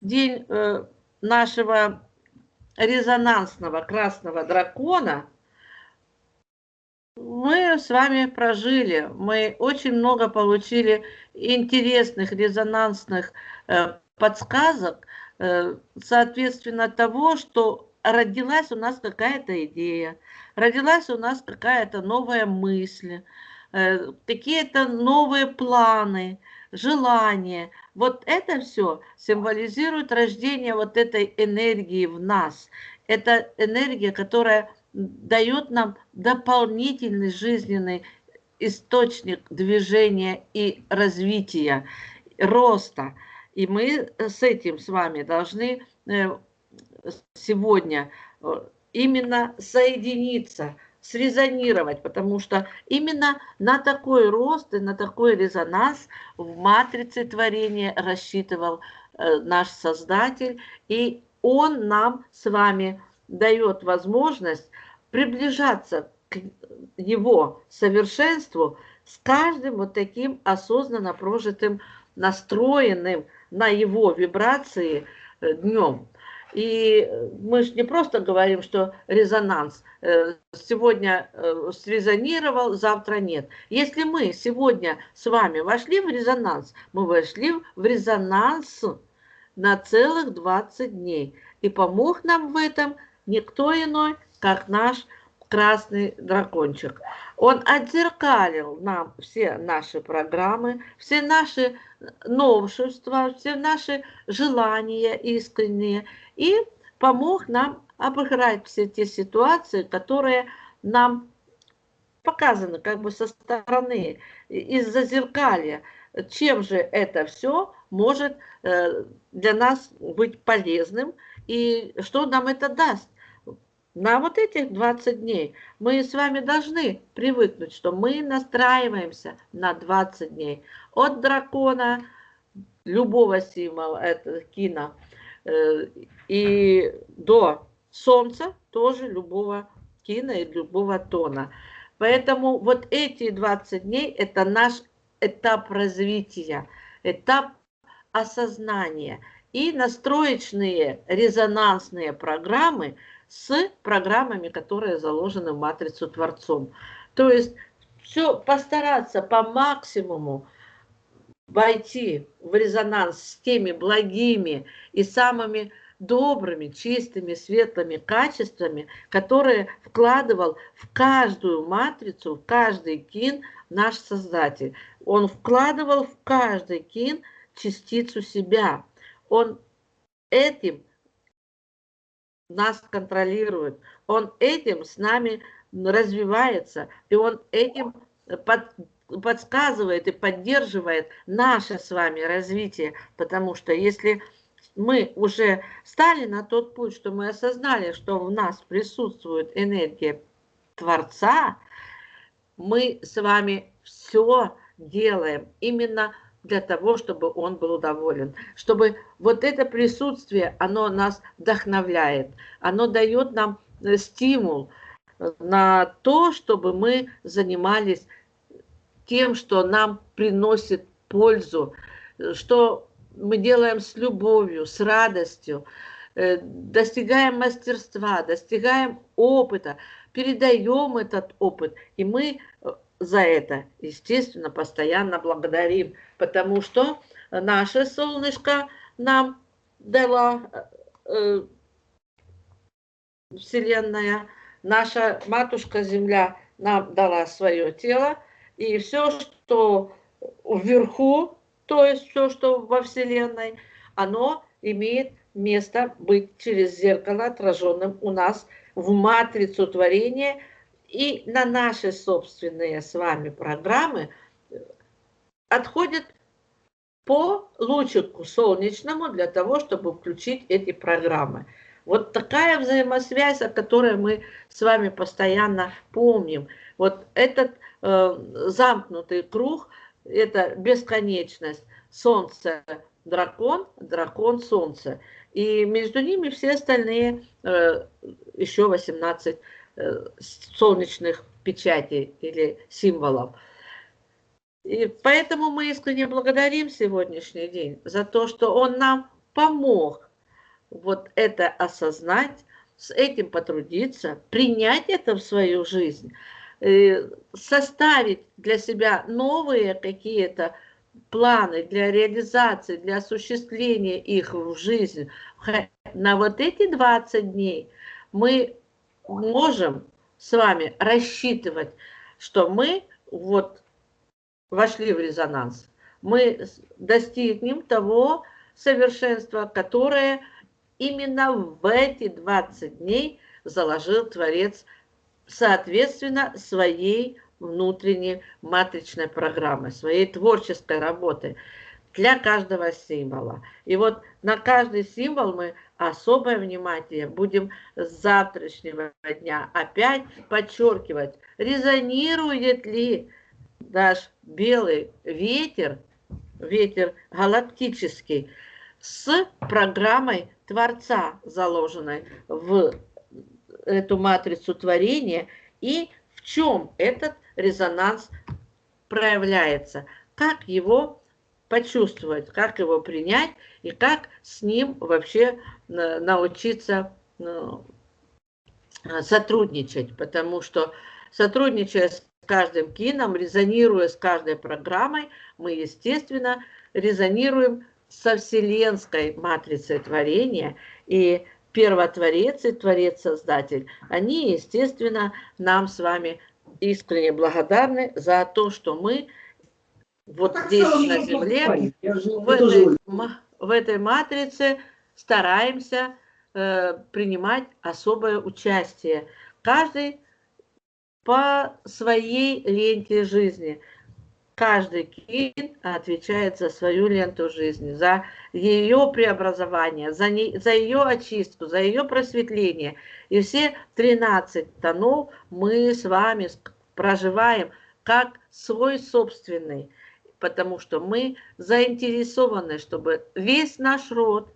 день нашего резонансного красного дракона мы с вами прожили. Мы очень много получили интересных, резонансных подсказок, соответственно, того, что родилась у нас какая-то идея, родилась у нас какая-то новая мысль, какие-то новые планы, желания. Вот это все символизирует рождение вот этой энергии в нас. Это энергия, которая дает нам дополнительный жизненный источник движения и развития, роста. И мы с этим с вами должны сегодня именно соединиться, срезонировать, потому что именно на такой рост и на такой резонанс в матрице творения рассчитывал наш Создатель, и Он нам с вами дает возможность приближаться к Его совершенству с каждым вот таким осознанно прожитым, настроенным на Его вибрации днем. И мы же не просто говорим, что резонанс сегодня срезонировал, завтра нет. Если мы сегодня с вами вошли в резонанс, мы вошли в резонанс на целых 20 дней. И помог нам в этом никто иной, как наш красный дракончик. Он отзеркалил нам все наши программы, все наши новшества, все наши желания искренние и помог нам обыграть все те ситуации, которые нам показаны как бы со стороны, из-за зеркалья. Чем же это все может для нас быть полезным и что нам это даст? На вот этих 20 дней мы с вами должны привыкнуть, что мы настраиваемся на 20 дней. От дракона, любого символа, это кино, и до солнца тоже любого кино и любого тона. Поэтому вот эти 20 дней – это наш этап развития, этап осознания и настроечные резонансные программы с программами, которые заложены в матрицу Творцом. То есть все постараться по максимуму войти в резонанс с теми благими и самыми добрыми, чистыми, светлыми качествами, которые вкладывал в каждую матрицу, в каждый кин наш Создатель. Он вкладывал в каждый кин частицу себя. Он этим нас контролирует, он этим с нами развивается, и он этим подсказывает и поддерживает наше с вами развитие, потому что если мы уже стали на тот путь, что мы осознали, что в нас присутствует энергия Творца, мы с вами все делаем именно для того, чтобы он был доволен, чтобы вот это присутствие, оно нас вдохновляет, оно дает нам стимул на то, чтобы мы занимались тем, что нам приносит пользу, что мы делаем с любовью, с радостью, достигаем мастерства, достигаем опыта, передаем этот опыт, и мы за это, естественно, постоянно благодарим, потому что наше солнышко нам дала Вселенная, наша матушка Земля нам дала свое тело, и все, что вверху, то есть все, что во Вселенной, оно имеет место быть через зеркало, отраженным у нас в матрицу творения, и на наши собственные с вами программы отходит по лучику солнечному для того, чтобы включить эти программы. Вот такая взаимосвязь, о которой мы с вами постоянно помним. Вот этот замкнутый круг, это бесконечность. Солнце – дракон, дракон – солнце. И между ними все остальные еще 18 солнечных печатей или символов. И поэтому мы искренне благодарим сегодняшний день за то, что он нам помог вот это осознать, с этим потрудиться, принять это в свою жизнь, составить для себя новые какие-то планы для реализации, для осуществления их в жизнь. На вот эти 20 дней мы можем с вами рассчитывать, что мы вот вошли в резонанс. Мы достигнем того совершенства, которое именно в эти 20 дней заложил Творец, соответственно, своей внутренней матричной программы, своей творческой работы для каждого символа. И вот на каждый символ мы особое внимание будем с завтрашнего дня опять подчеркивать, резонирует ли наш белый ветер, ветер галактический, с программой Творца, заложенной в эту матрицу творения, и в чем этот резонанс проявляется, как его почувствовать, как его принять и как с ним вообще научиться сотрудничать, потому что сотрудничая с каждым кином, резонируя с каждой программой, мы, естественно, резонируем со вселенской матрицей творения, и первотворец и творец-создатель, они, естественно, нам с вами искренне благодарны за то, что мы вот здесь, на Земле, в этой матрице стараемся принимать особое участие. Каждый по своей ленте жизни. Каждый кин отвечает за свою ленту жизни, за ее преобразование, за ее очистку, за ее просветление. И все 13 тонов мы с вами проживаем как свой собственный, потому что мы заинтересованы, чтобы весь наш род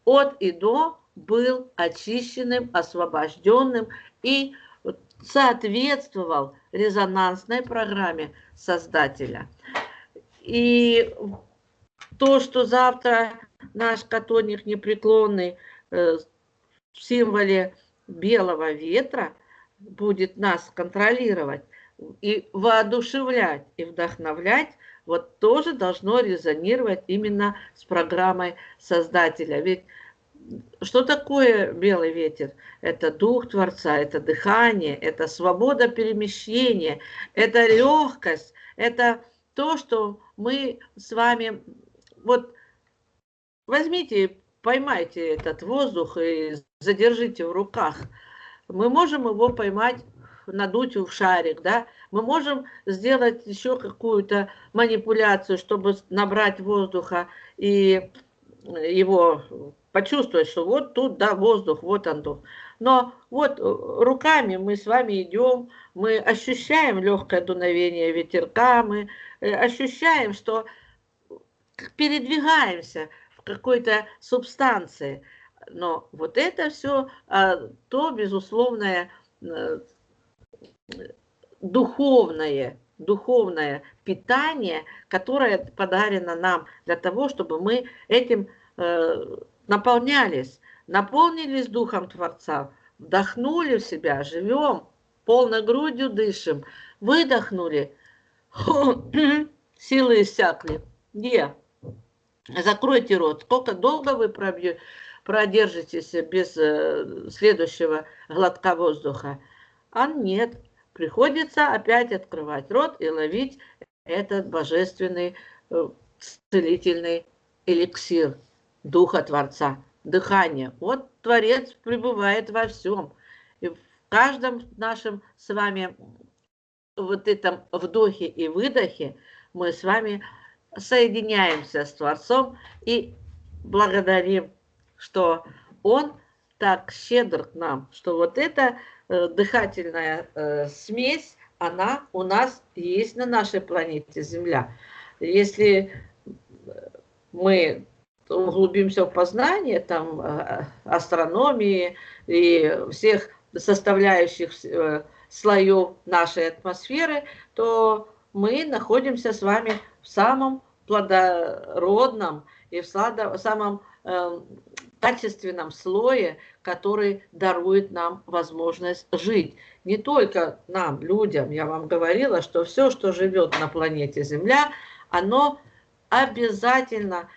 от и до был очищенным, освобожденным и соответствовал резонансной программе Создателя. И то, что завтра наш катоник непреклонный в символе белого ветра будет нас контролировать и воодушевлять, и вдохновлять, вот тоже должно резонировать именно с программой Создателя. Ведь что такое белый ветер? Это дух Творца, это дыхание, это свобода перемещения, это легкость, это то, что мы с вами... Вот возьмите, поймайте этот воздух и задержите в руках. Мы можем его поймать, надуть в шарик, да? Мы можем сделать еще какую-то манипуляцию, чтобы набрать воздуха и его... почувствовать, что вот тут, да, воздух, вот он тут. Но вот руками мы с вами идем, мы ощущаем легкое дуновение ветерка, мы ощущаем, что передвигаемся в какой-то субстанции. Но вот это все то безусловное духовное питание, которое подарено нам для того, чтобы мы этим наполнились Духом Творца, вдохнули в себя, живем, полной грудью дышим, выдохнули, силы иссякли. Где? Закройте рот. Сколько долго вы продержитесь без следующего глотка воздуха? А нет, приходится опять открывать рот и ловить этот божественный целительный эликсир Духа Творца, дыхание. Вот Творец пребывает во всем. И в каждом нашем с вами вот этом вдохе и выдохе мы с вами соединяемся с Творцом и благодарим, что Он так щедр к нам, что вот эта дыхательная смесь, она у нас есть на нашей планете Земля. Если мы углубимся в познание там, астрономии и всех составляющих слоев нашей атмосферы, то мы находимся с вами в самом плодородном и в самом качественном слое, который дарует нам возможность жить. Не только нам, людям, я вам говорила, что все, что живет на планете Земля, оно обязательно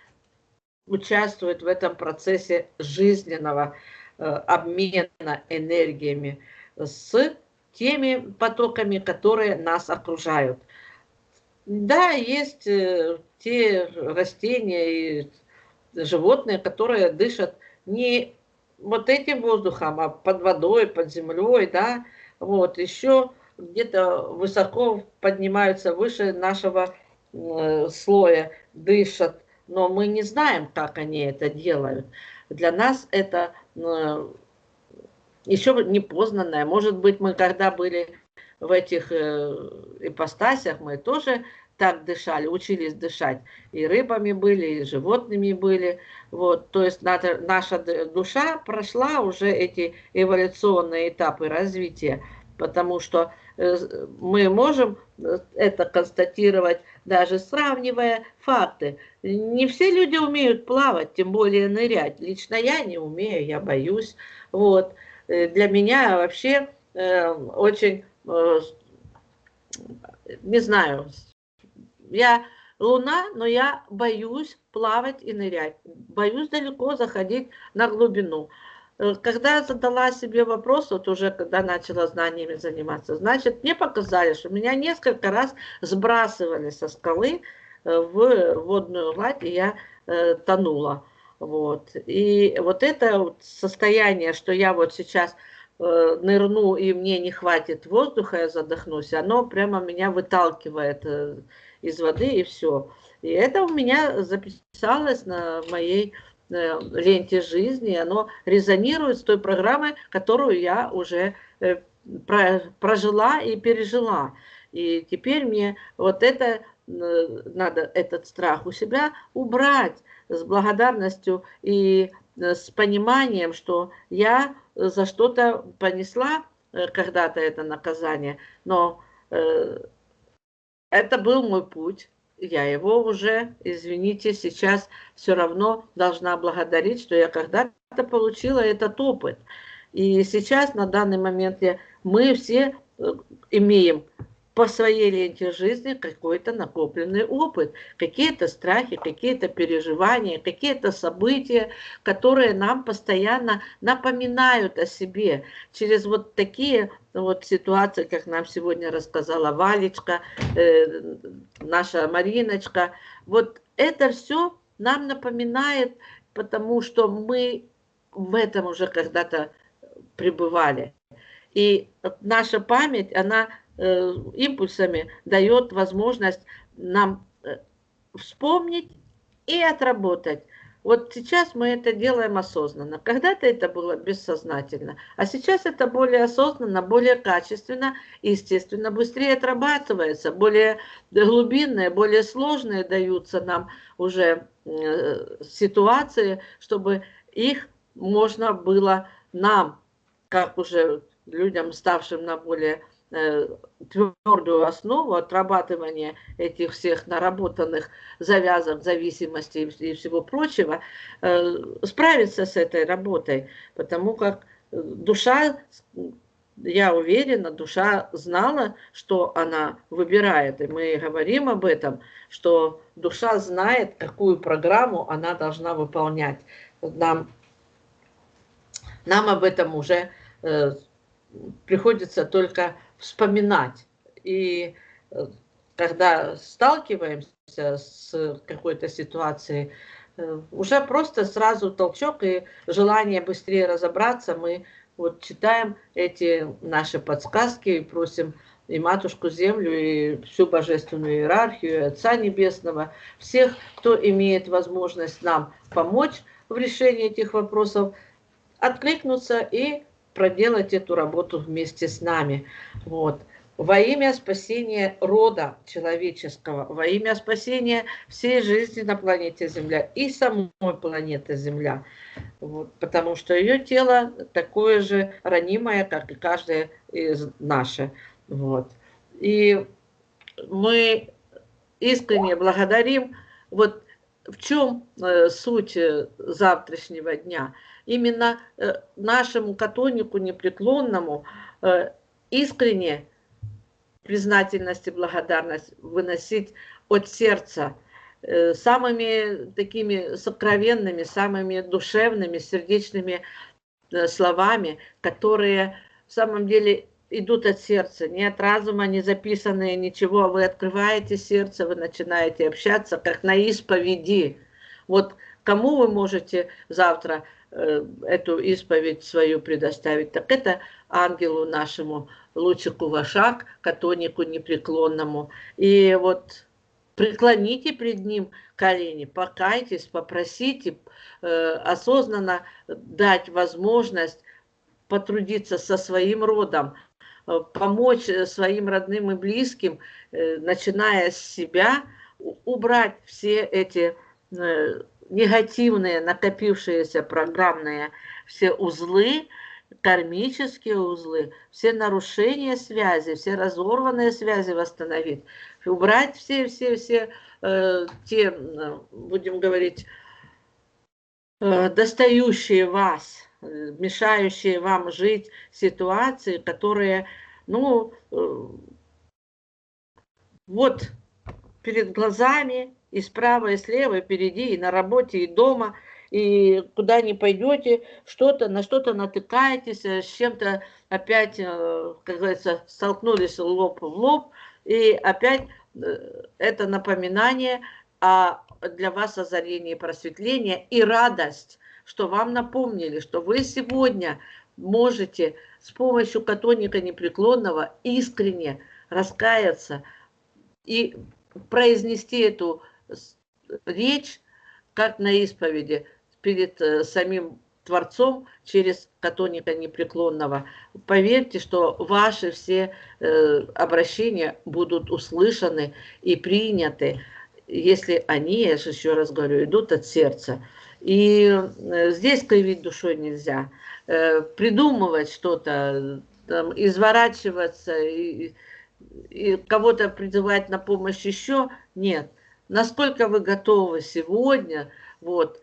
участвует в этом процессе жизненного обмена энергиями с теми потоками, которые нас окружают. Да, есть те растения и животные, которые дышат не вот этим воздухом, а под водой, под землей, да, вот, еще где-то высоко поднимаются выше нашего слоя, дышат, но мы не знаем, как они это делают. Для нас это еще непознанное. Может быть, мы когда были в этих ипостасях, мы тоже так дышали, учились дышать. И рыбами были, и животными были. Вот. То есть наша душа прошла уже эти эволюционные этапы развития, потому что мы можем это констатировать, даже сравнивая факты. Не все люди умеют плавать, тем более нырять. Лично я не умею, я боюсь. Вот. Для меня вообще очень, не знаю, я луна, но я боюсь плавать и нырять. Боюсь далеко заходить на глубину. Когда я задала себе вопрос, вот уже когда начала знаниями заниматься, значит, мне показали, что меня несколько раз сбрасывали со скалы в водную гладь, и я тонула. Вот. И вот это вот состояние, что я вот сейчас нырну и мне не хватит воздуха, я задохнусь, оно прямо меня выталкивает из воды, и все. И это у меня записалось на моей ленте жизни, оно резонирует с той программой, которую я уже прожила и пережила. И теперь мне вот это надо, этот страх у себя убрать с благодарностью и с пониманием, что я за что-то понесла когда-то это наказание, но это был мой путь. Я его уже, извините, сейчас все равно должна благодарить, что я когда-то получила этот опыт. И сейчас, на данный момент, мы все имеем по своей ленте жизни какой-то накопленный опыт, какие-то страхи, какие-то переживания, какие-то события, которые нам постоянно напоминают о себе через вот такие вот ситуации, как нам сегодня рассказала Валечка, наша Мариночка. Вот это все нам напоминает, потому что мы в этом уже когда-то пребывали. И наша память, она импульсами дает возможность нам вспомнить и отработать. Вот сейчас мы это делаем осознанно. Когда-то это было бессознательно, а сейчас это более осознанно, более качественно и, естественно, быстрее отрабатывается, более глубинные, более сложные даются нам уже ситуации, чтобы их можно было нам, как уже людям, ставшим на более твердую основу отрабатывания этих всех наработанных завязок, зависимостей и всего прочего, справиться с этой работой, потому как душа, я уверена, душа знала, что она выбирает, и мы говорим об этом, что душа знает, какую программу она должна выполнять. Нам об этом уже приходится только вспоминать. И когда сталкиваемся с какой-то ситуацией, уже просто сразу толчок и желание быстрее разобраться. Мы вот читаем эти наши подсказки и просим и Матушку Землю, и всю божественную иерархию, и Отца Небесного, всех, кто имеет возможность нам помочь в решении этих вопросов, откликнуться и проделать эту работу вместе с нами. Вот. Во имя спасения рода человеческого, во имя спасения всей жизни на планете Земля и самой планеты Земля. Вот. Потому что ее тело такое же ранимое, как и каждое из наше. Вот. И мы искренне благодарим вот в чем суть завтрашнего дня? Именно нашему католику непреклонному искренне признательность и благодарность выносить от сердца самыми такими сокровенными, самыми душевными, сердечными словами, которые в самом деле идут от сердца, не от разума, не записанные, ничего. Вы открываете сердце, вы начинаете общаться, как на исповеди. Вот кому вы можете завтра эту исповедь свою предоставить, так это ангелу нашему, Лучику Вашак, католику непреклонному. И вот преклоните пред ним колени, покайтесь, попросите, осознанно дать возможность потрудиться со своим родом, помочь своим родным и близким, начиная с себя, убрать все эти негативные, накопившиеся программные все узлы, кармические узлы, все нарушения связи, все разорванные связи восстановить, убрать все те, будем говорить, достающие вас, мешающие вам жить ситуации, которые, ну, вот перед глазами, и справа, и слева, и впереди, и на работе, и дома, и куда ни пойдете, на что-то натыкаетесь, с чем-то опять, как говорится, столкнулись лоб в лоб, и опять это напоминание для вас озарение и просветление, и радость, что вам напомнили, что вы сегодня можете с помощью католика непреклонного искренне раскаяться и произнести эту речь, как на исповеди, перед самим Творцом через католика непреклонного. Поверьте, что ваши все обращения будут услышаны и приняты, если они, я же еще раз говорю, идут от сердца. И здесь кривить душой нельзя. Придумывать что-то, изворачиваться и кого-то призывать на помощь еще, нет. Насколько вы готовы сегодня, вот,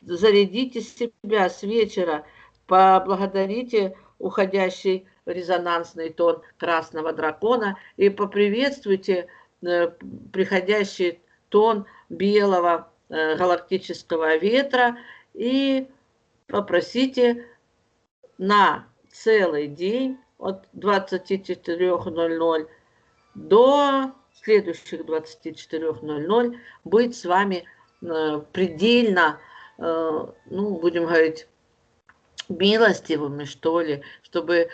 зарядите себя с вечера, поблагодарите уходящий резонансный тон красного дракона и поприветствуйте приходящий тон белого галактического ветра и попросите на целый день от 24:00 до следующих 24:00 быть с вами предельно, ну, будем говорить, милостивыми, что ли, чтобы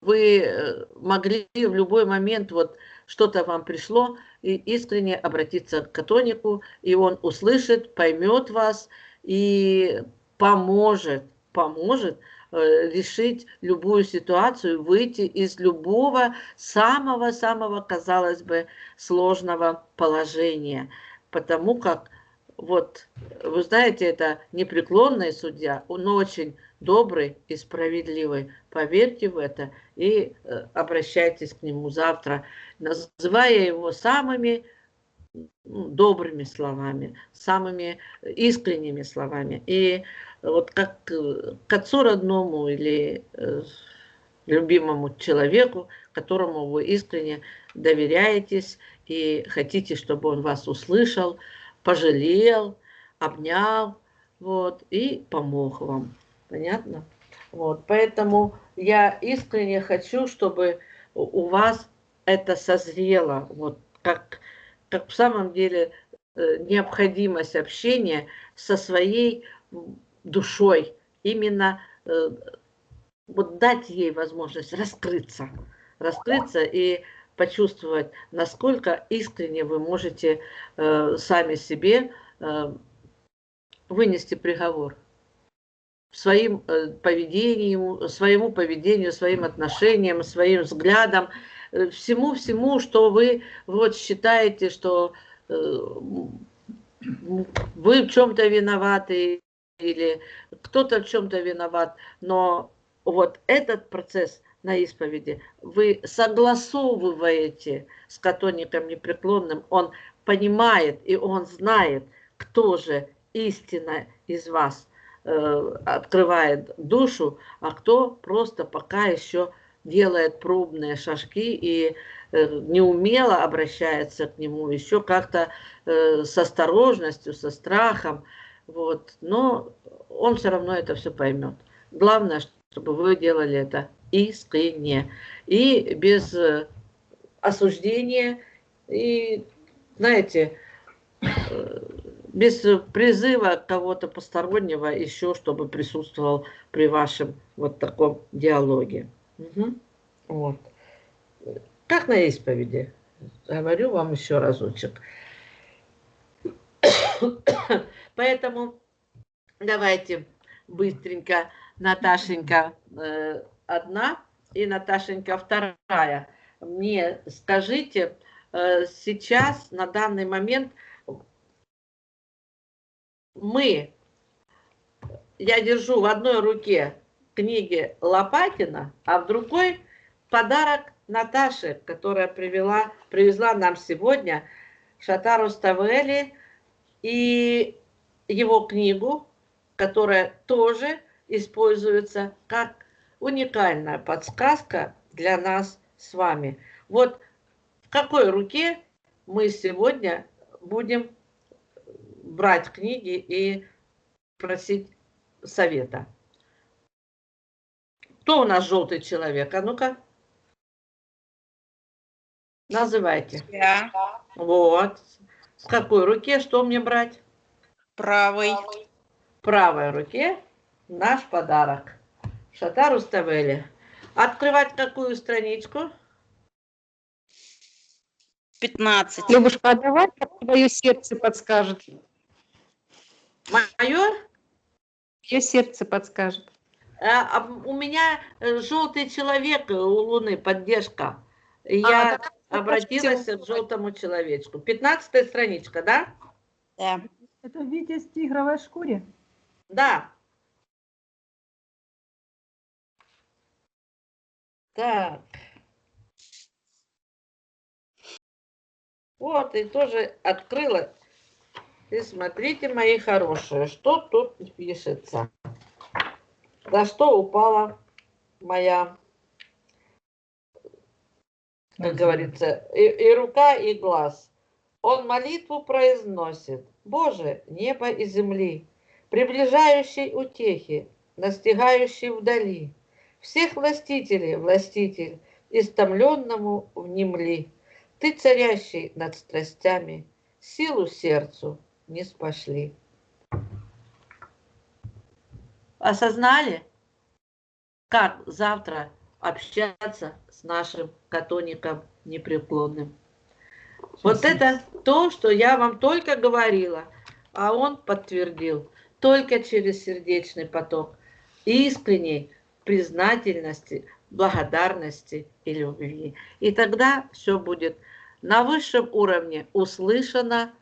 вы могли в любой момент, вот что-то вам пришло, и искренне обратиться к католику, и он услышит, поймет вас и поможет решить любую ситуацию, выйти из любого самого-самого, казалось бы, сложного положения. Потому как, вот, вы знаете, это непреклонный судья, он очень добрый и справедливый. Поверьте в это и обращайтесь к нему завтра, называя его самыми добрыми словами, самыми искренними словами. И вот как к отцу родному или любимому человеку, которому вы искренне доверяетесь и хотите, чтобы он вас услышал, пожалел, обнял, вот, и помог вам. Понятно? Вот, поэтому я искренне хочу, чтобы у вас это созрело, вот, как в самом деле необходимость общения со своей душой, именно вот дать ей возможность раскрыться и почувствовать, насколько искренне вы можете сами себе вынести приговор своему поведению, своим отношениям, своим взглядам, всему, что вы вот считаете, что вы в чем-то виноваты или кто-то в чем-то виноват, но вот этот процесс на исповеди вы согласовываете с католиком непреклонным, он понимает и он знает, кто же истинно из вас открывает душу, а кто просто пока еще делает пробные шажки и неумело обращается к нему, еще как-то с осторожностью, со страхом. Вот. Но он все равно это все поймет. Главное, чтобы вы делали это искренне и без осуждения, и, знаете, без призыва кого-то постороннего еще, чтобы присутствовал при вашем вот таком диалоге. Угу. Вот. Как на исповеди. Говорю вам еще разочек. Поэтому давайте быстренько Наташенька одна и Наташенька вторая. Мне скажите, сейчас, на данный момент, я держу в одной руке книги Лопатина, а в другой подарок Наташе, которая привезла нам сегодня Шатар Руставели и его книгу, которая тоже используется как уникальная подсказка для нас с вами. Вот в какой руке мы сегодня будем брать книги и просить совета. Кто у нас желтый человек? А ну-ка. Называйте. Я. Вот. С какой руке что мне брать? Правой. В правой руке наш подарок. Шатар Руставели. Открывать какую страничку? 15. Любушка, а давай твое сердце подскажет. Мое? Ее сердце подскажет. У меня желтый человек у Луны, поддержка. Я обратилась к желтому человечку. 15-я страничка, да? Да. Это Витязь в тигровой шкуре? Да. Так. Вот, и тоже открыла. И смотрите, мои хорошие, что тут пишется. За что упала моя, как говорится, и рука, и глаз. Он молитву произносит. Боже, небо и земли, приближающий утехи, настигающий вдали. Всех властителей, властитель, истомленному внемли. Ты, царящий над страстями, силу сердцу не спошли. Осознали, как завтра общаться с нашим катоником непреклонным? Вот это то, что я вам только говорила, а он подтвердил только через сердечный поток искренней признательности, благодарности и любви. И тогда все будет на высшем уровне услышано,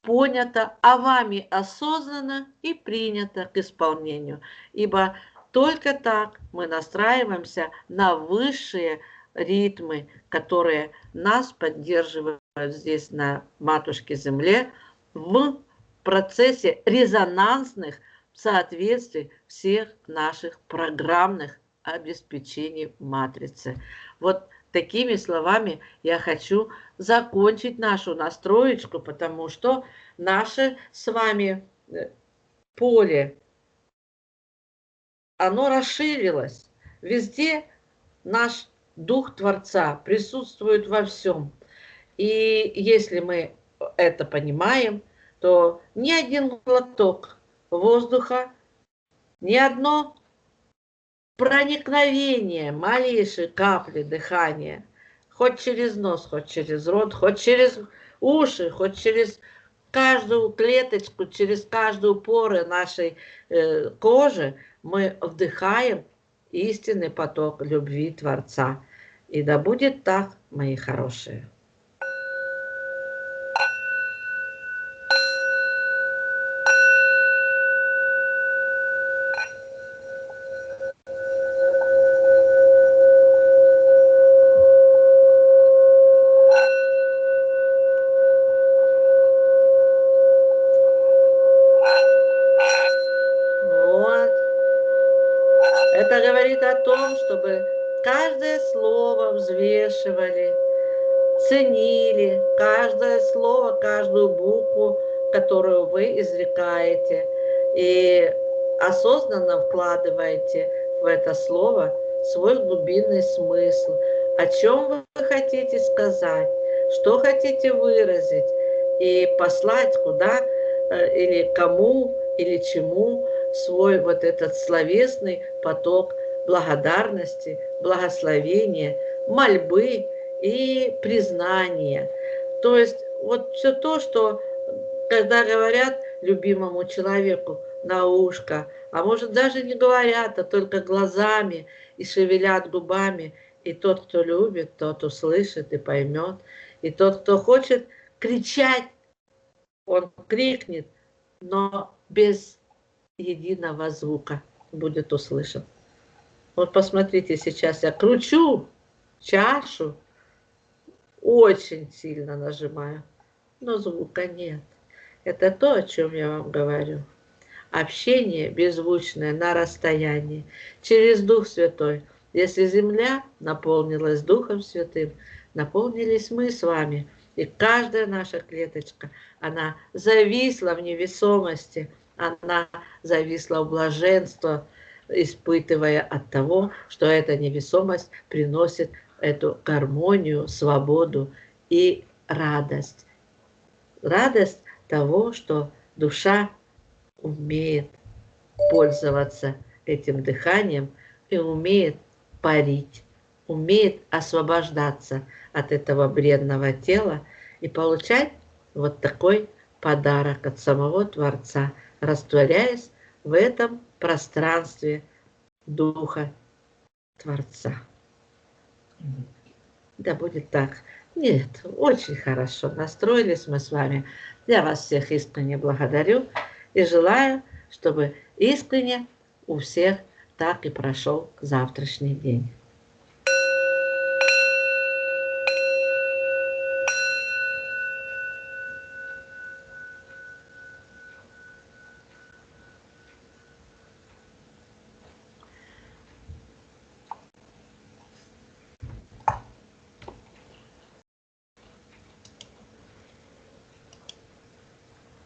понято, а вами осознанно и принято к исполнению. Ибо только так мы настраиваемся на высшие ритмы, которые нас поддерживают здесь на Матушке Земле в процессе резонансных соответствий всех наших программных обеспечений матрицы. Вот такими словами я хочу закончить нашу настроечку, потому что наше с вами поле, оно расширилось. Везде наш Дух Творца присутствует во всем. И если мы это понимаем, то ни один глоток воздуха, ни одно проникновение малейшей капли дыхания, хоть через нос, хоть через рот, хоть через уши, хоть через каждую клеточку, через каждую поры нашей кожи, мы вдыхаем истинный поток любви Творца. И да будет так, мои хорошие. Это говорит о том, чтобы каждое слово взвешивали, ценили каждое слово, каждую букву, которую вы изрекаете, и осознанно вкладываете в это слово свой глубинный смысл, о чем вы хотите сказать, что хотите выразить, и послать куда, или кому, или чему свой вот этот словесный поток благодарности, благословения, мольбы и признания. То есть вот все то, что когда говорят любимому человеку на ушко, а может даже не говорят, а только глазами и шевелят губами, и тот, кто любит, тот услышит и поймет, и тот, кто хочет кричать, он крикнет, но без единого звука будет услышан. Вот посмотрите, сейчас я кручу чашу, очень сильно нажимаю, но звука нет. Это то, о чем я вам говорю. Общение беззвучное на расстоянии, через Дух Святой. Если земля наполнилась Духом Святым, наполнились мы с вами. И каждая наша клеточка, она зависла в невесомости, она зависла в блаженстве, испытывая от того, что эта невесомость приносит эту гармонию, свободу и радость. Радость того, что душа умеет пользоваться этим дыханием и умеет парить, умеет освобождаться от этого бренного тела и получать вот такой подарок от самого Творца, растворяясь в этом пространстве Духа Творца. Да будет так. Нет, очень хорошо настроились мы с вами. Я вас всех искренне благодарю и желаю, чтобы искренне у всех так и прошел завтрашний день.